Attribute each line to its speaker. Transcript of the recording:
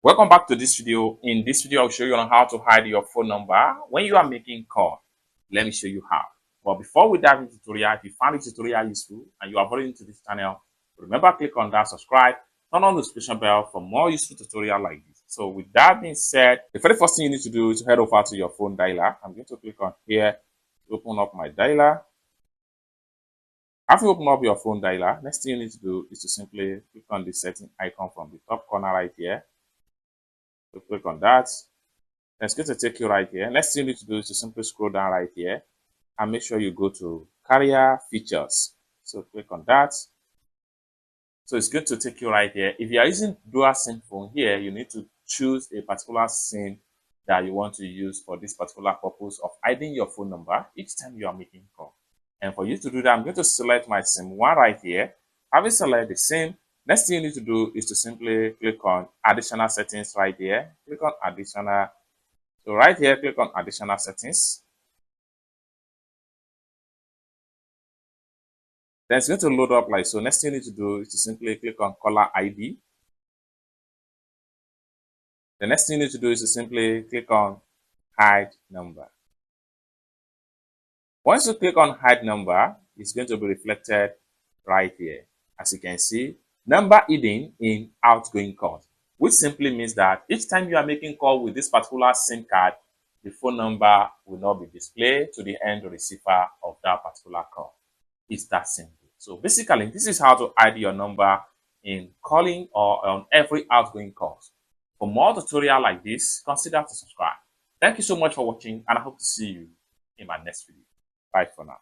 Speaker 1: Welcome back to this video. In this video, I'll show you on how to hide your phone number when you are making call. Let me show you how. But before we dive into the tutorial, if you found this tutorial useful and you are already into this channel, remember click on that subscribe, turn on the notification bell for more useful tutorial like this. So with that being said, the very first thing you need to do is to head over to your phone dialer. I'm going to click on here to open up my dialer. After you open up your phone dialer, next thing you need to do is to simply click on the setting icon from the top corner right here. So click on that. Then it's going to take you right here. Next thing you need to do is to simply scroll down right here and make sure you go to carrier features. So click on that. So it's going to take you right here. If you are using dual SIM phone here, you need to choose a particular SIM that you want to use for this particular purpose of hiding your phone number each time you are making call. And for you to do that, I'm going to select my SIM one right here. Having selected the SIM, next thing you need to do is to simply click on additional settings right here. Click on additional. So right here, click on additional settings. Then it's going to load up like so. Next thing you need to do is to simply click on caller ID. The next thing you need to do is to simply click on hide number. Once you click on hide number, it's going to be reflected right here. As you can see, number hidden in outgoing calls, which simply means that each time you are making call with this particular SIM card, the phone number will not be displayed to the end receiver of that particular call. It's that simple. So basically, this is how to hide your number in calling or on every outgoing call. For more tutorial like this, consider to subscribe. Thank you so much for watching, and I hope to see you in my next video. Bye for now.